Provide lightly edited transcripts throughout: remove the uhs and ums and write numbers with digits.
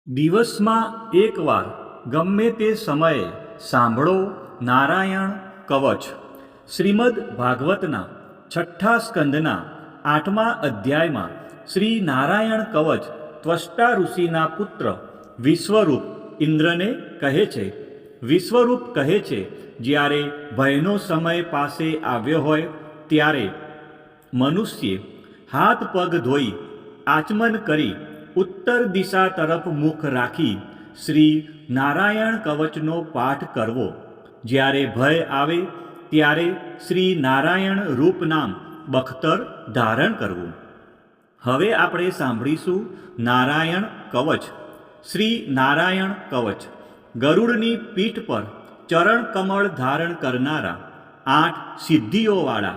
દિવસમાં એકવાર ગમે તે સમયે સાંભળો નારાયણ કવચ. શ્રીમદ ભાગવતના 6ઠ્ઠા સ્કંદના 8મા અધ્યાયમાં શ્રી નારાયણ કવચ ત્વષ્ટા ઋષિના પુત્ર વિશ્વરૂપ ઇન્દ્રને કહે છે. વિશ્વરૂપ કહે છે, જ્યારે ભયનો સમય પાસે આવ્યો હોય ત્યારે મનુષ્યે હાથ પગ ધોઈ આચમન કરી ઉત્તર દિશા તરફ મુખ રાખી શ્રી નારાયણ કવચનો પાઠ કરવો. જ્યારે ભય આવે ત્યારે શ્રી નારાયણ રૂપ નામ બખ્તર ધારણ કરવું. હવે આપણે સાંભળીશું નારાયણ કવચ. શ્રી નારાયણ કવચ ગરુડની પીઠ પર ચરણ કમળ ધારણ કરનારા, 8 સિદ્ધિઓવાળા,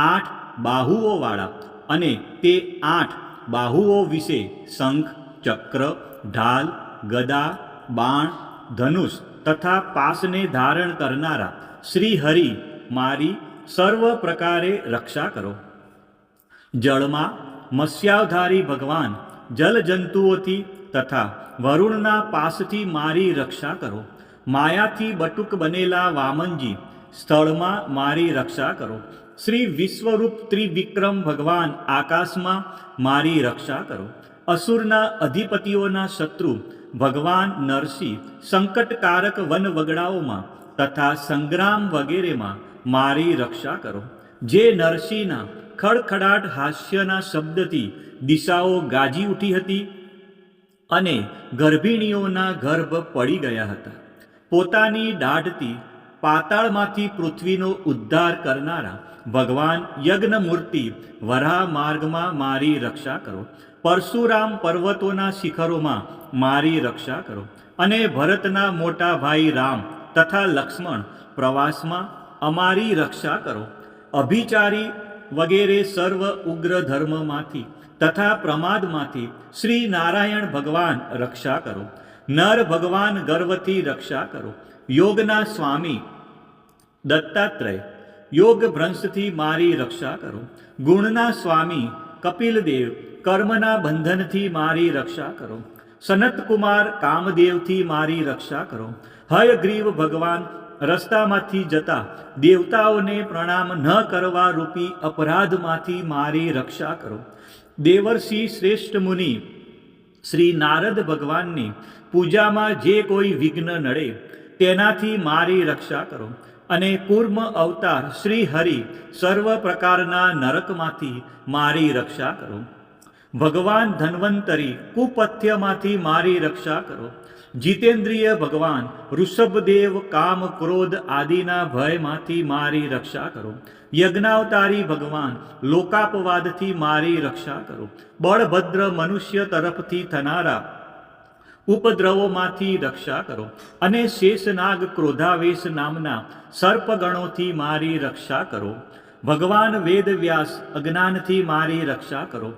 8 બાહુઓવાળા અને તે 8 બાહુઓ વિશે શંખ, ચક્ર, ઢાલ, ગદા, બાણ, ધનુષ તથા પાસને ધારણ કરનારા શ્રી હરિ મારી સર્વ પ્રકારે રક્ષા કરો. જળમાં મત્સ્યાવધારી ભગવાન જલજંતુઓથી તથા વરુણના પાસથી મારી રક્ષા કરો. માયાથી બટુક બનેલા વામનજી સ્થળમાં મારી રક્ષા કરો. શ્રી વિશ્વરૂપ ત્રિવિક્રમ ભગવાન આકાશમાં મારી રક્ષા કરો. અસુરના અધિપતિઓના શત્રુ ભગવાન નરસિંહ સંકટકારક વન વગડાઓમાં તથા સંગ્રામ વગેરેમાં મારી રક્ષા કરો. જે નરસિંહના ખડખડાટ હાસ્યના શબ્દથી દિશાઓ ગાજી ઉઠી હતી અને ગર્ભિણીઓના ગર્ભ પડી ગયા હતા. પોતાની દાઢથી પાતાળમાંથી પૃથ્વીનો ઉદ્ધાર કરનારા ભગવાન યજ્ઞમૂર્તિ વરાહ માર્ગમાં મારી રક્ષા કરો. પરશુરામ પર્વતોના શિખરોમાં મારી રક્ષા કરો. અને ભરતના મોટા ભાઈ રામ તથા લક્ષ્મણ પ્રવાસમાં અમારી રક્ષા કરો. અભિચારી વગેરે સર્વ ઉગ્ર ધર્મમાંથી તથા પ્રમાદમાંથી શ્રી નારાયણ ભગવાન રક્ષા કરો. નર ભગવાન ગર્વથી રક્ષા કરો. યોગના સ્વામી દત્તાત્રેય યોગ ભ્રંશથી મારી રક્ષા કરો. ગુણના સ્વામી કપિલદેવ કર્મના બંધનથી મારી રક્ષા કરો. સનતકુમાર કામદેવથી મારી રક્ષા કરો. હયગ્રીવ ભગવાન રસ્તામાંથી જતા દેવતાઓને પ્રણામ ન કરવા રૂપી અપરાધમાંથી મારી રક્ષા કરો. દેવર્ષિ શ્રેષ્ઠ મુનિ શ્રી નારદ ભગવાનની પૂજામાં જે કોઈ વિઘ્ન નડે તેનાથી મારી રક્ષા કરો. અને કૂર્મ અવતાર શ્રી હરિ સર્વ પ્રકારના નરકમાંથી મારી રક્ષા કરો. ભગવાન ધન્વંતરી કુપથ્યમાંથી મારી રક્ષા કરો. જીતેન્દ્રિય ભગવાન ઋષભદેવ કામ ક્રોધ આદિના ભયમાંથી મારી રક્ષા કરો. યજ્ઞાવતારી ભગવાન લોકાપવાદથી મારી રક્ષા કરો. બળભદ્ર મનુષ્ય તરફથી થનારા ઉપદ્રવોમાંથી રક્ષા કરો. અને શેષનાગ ક્રોધાવેશ નામના સર્પગણોથી મારી રક્ષા કરો. ભગવાન વેદવ્યાસ અજ્ઞાનથી મારી રક્ષા કરો.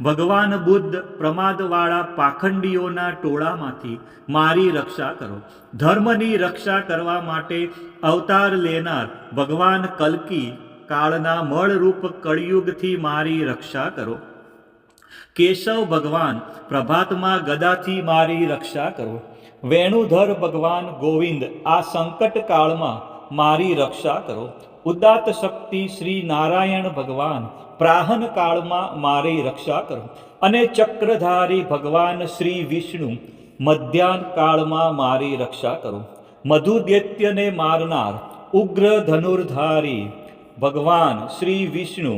ભગવાન બુદ્ધ પ્રમાદવાળા પાખંડીઓના ટોળામાંથી મારી રક્ષા કરો. ધર્મની રક્ષા કરવા માટે અવતાર લેનાર ભગવાન કલ્કી કાળના મળરૂપ કળિયુગથી મારી રક્ષા કરો. કેશવ ભગવાન પ્રભાતમાં ગદાથી મારી રક્ષા કરો. વેણુધર ભગવાન ગોવિંદ આ સંકટ કાળમાં મારી રક્ષા કરો. ઉદાત્ત શક્તિ શ્રી નારાયણ ભગવાન પ્રાહન કાળમાં મારી રક્ષા કરો. અને ચક્રધારી ભગવાન શ્રી વિષ્ણુ મધ્યાહન કાળમાં મારી રક્ષા કરો. મધુદૈત્યને મારનાર ઉગ્ર ધનુર્ધારી ભગવાન શ્રી વિષ્ણુ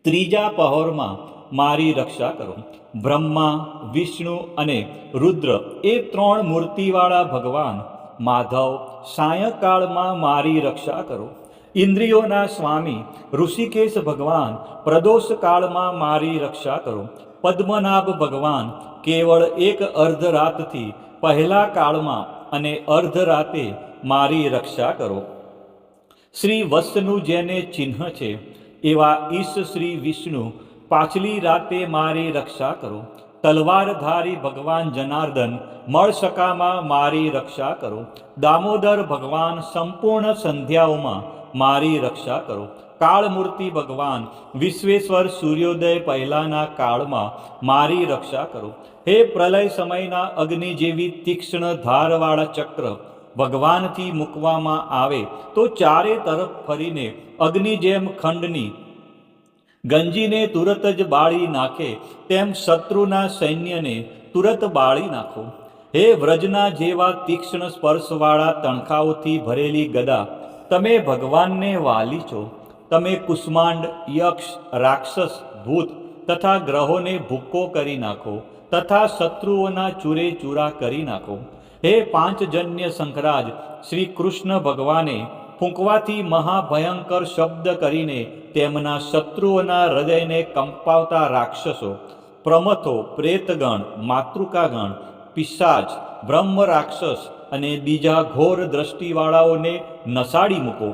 ત્રીજા પહોરમાં મારી રક્ષા કરો. બ્રહ્મા વિષ્ણુ અને રુદ્ર એ 3 મૂર્તિવાળા ભગવાન માધવ સાયંકાળમાં મારી રક્ષા કરો. ઇન્દ્રિયોના સ્વામી ઋષિકેશ ભગવાન પ્રદોષ કાળમાં મારી રક્ષા કરો. પદ્મનાભ ભગવાન કેવળ એક અર્ધરાતથી પહેલા કાળમાં અને અર્ધરાતે મારી રક્ષા કરો. શ્રી વત્સનું જેને ચિહ્ન છે એવા ઈશ શ્રી વિષ્ણુ પાછલી રાતે મારી રક્ષા કરો. તલવારધારી ભગવાન જનાર્દન મળસકામાં મારી રક્ષા કરો. દામોદર ભગવાન સંપૂર્ણ સંધ્યાઓમાં મારી રક્ષા કરો. કાળમૂર્તિ ભગવાન વિશ્વેશ્વર સૂર્યોદય પહેલાના કાળમાં મારી રક્ષા કરો. હે પ્રલય સમયના અગ્નિ જેવી તીક્ષ્ણ ધારવાળા ચક્ર ભગવાનથી મૂકવામાં આવે તો ચારે તરફ ફરીને અગ્નિ જેમ ખંડની ગંજીને તુરત જ બાળી નાખે તેમ શત્રુના સૈન્યને તુરત બાળી નાખો. હે વ્રજના જેવા તીક્ષ્ણ સ્પર્શવાળા તણખાઓથી ભરેલી ગદા તમે ભગવાનને વાલી છો. તમે કુષ્માંડ, યક્ષ, રાક્ષસ, ભૂત તથા ગ્રહોને ભૂક્કો કરી નાખો તથા શત્રુઓના ચૂરે ચૂરા કરી નાખો. હે પાંચજન્ય શંખરાજ શ્રી કૃષ્ણ ભગવાને ફૂંકવાથી મહાભયંકર શબ્દ કરીને તેમના શત્રુઓના હૃદયને કંપાવતા રાક્ષસો, પ્રમથો, પ્રેતગણ, માતૃકાગણ, પિશાચ, બ્રહ્મ રાક્ષસ અને બીજા ઘોર દ્રષ્ટિવાળાઓને નસાડી મૂકો.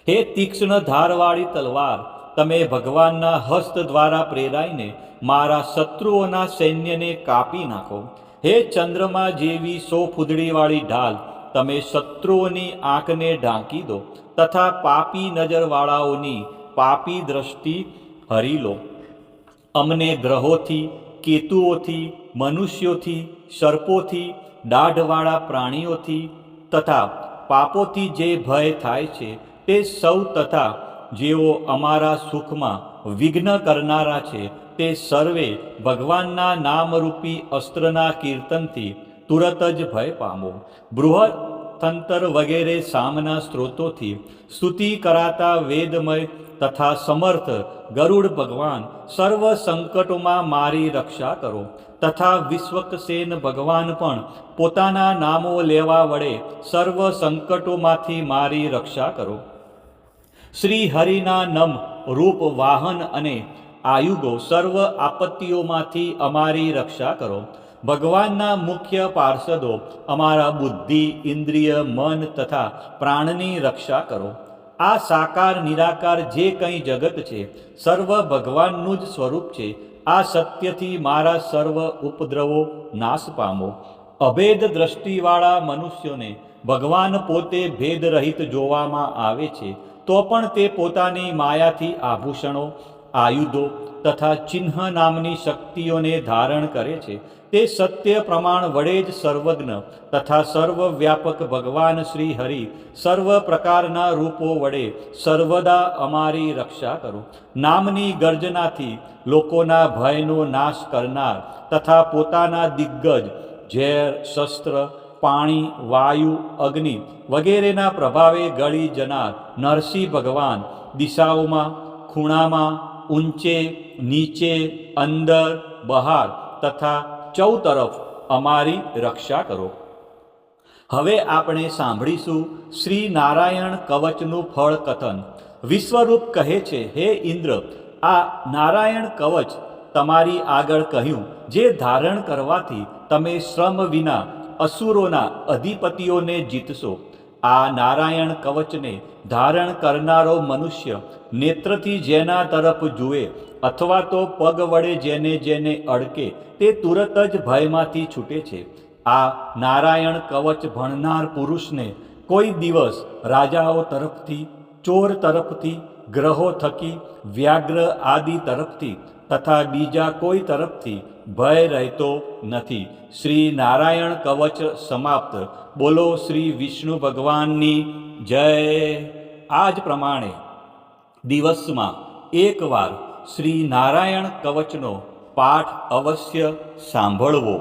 હે તીક્ષ્ણ ધારવાળી તલવાર તમે ભગવાનના હસ્ત દ્વારા પ્રેરાઈને મારા શત્રુઓના સૈન્યને કાપી નાખો. હે ચંદ્રમા જેવી 100 ફૂદડીવાળી ઢાલ તમે શત્રુઓની આંખને ઢાંકી દો તથા પાપી નજરવાળાઓની પાપી દ્રષ્ટિ હરી લો. અમને ગ્રહોથી, કેતુઓથી, મનુષ્યોથી, સર્પોથી, દાઢવાળા પ્રાણીઓથી તથા પાપોથી જે ભય થાય છે તે સૌ તથા જેઓ અમારા સુખમાં વિઘ્ન કરનારા છે તે સર્વે ભગવાનના નામરૂપી અસ્ત્રના કીર્તનથી તુરત જ ભય પામો. બૃહદ તંત્ર વગેરે સામના સ્ત્રોતોથી સ્તુતિ કરાતા વેદમય તથા સમર્થ ગરુડ ભગવાન સર્વ સંકટોમાં મારી રક્ષા કરો તથા વિશ્વકસેન ભગવાન પણ પોતાના નામો લેવા વડે સર્વ સંકટોમાંથી મારી રક્ષા કરો. શ્રી હરિના નમ રૂપ વાહન અને આયુગો સર્વ આપત્તિઓમાંથી અમારી રક્ષા કરો. ભગવાનના મુખ્ય પાર્ષદો અમારા બુદ્ધિ, ઇન્દ્રિય, મન તથા પ્રાણની રક્ષા કરો. આ સાકાર નિરાકાર જે કંઈ જગત છે સર્વ ભગવાનનું જ સ્વરૂપ છે. આ સત્યથી મારા સર્વ ઉપદ્રવો નાશ પામો. અભેદ દ્રષ્ટિવાળા મનુષ્યોને ભગવાન પોતે ભેદરહિત જોવામાં આવે છે તો પણ તે પોતાની માયાથી આભૂષણો, આયુધો તથા ચિહ્ન નામની શક્તિઓને ધારણ કરે છે. તે સત્ય પ્રમાણ વડે જ સર્વજ્ઞ તથા સર્વવ્યાપક ભગવાન શ્રી હરિ સર્વ પ્રકારના રૂપો વડે સર્વદા અમારી રક્ષા કરો. નામની ગર્જનાથી લોકોના ભયનો નાશ કરનાર તથા પોતાના દિગ્ગજ ઝેર, શસ્ત્ર, પાણી, વાયુ, અગ્નિ વગેરેના પ્રભાવે ગળી જનાર નરસિંહ ભગવાન દિશાઓમાં, ખૂણામાં, ઊંચે, નીચે, અંદર, બહાર તથા ચૌતરફ અમારી રક્ષા કરો. હવે આપણે સાંભળીશું શ્રી નારાયણ કવચનું ફળ કથન. વિશ્વરૂપ કહે છે, હે ઇન્દ્ર, આ નારાયણ કવચ તમારી આગળ કહ્યું જે ધારણ કરવાથી તમે શ્રમ વિના અસુરોના અધિપતિઓને જીતશો. આ નારાયણ કવચને ધારણ કરનારો મનુષ્ય નેત્રથી જેના તરફ જુએ અથવા તો પગ વડે જેને જેને અડકે તે તુરત જ ભયમાંથી છૂટે છે. આ નારાયણ કવચ ભણનાર પુરુષને કોઈ દિવસ રાજાઓ તરફથી, ચોર તરફથી, ગ્રહો થકી, વ્યાઘ્ર આદિ તરફથી તથા બીજા કોઈ તરફથી ભય રહેતો નથી. શ્રી નારાયણ કવચ સમાપ્ત. બોલો શ્રી વિષ્ણુ ભગવાનની જય. આ જ પ્રમાણે દિવસમાં એકવાર શ્રી નારાયણ કવચનો પાઠ અવશ્ય સાંભળવો.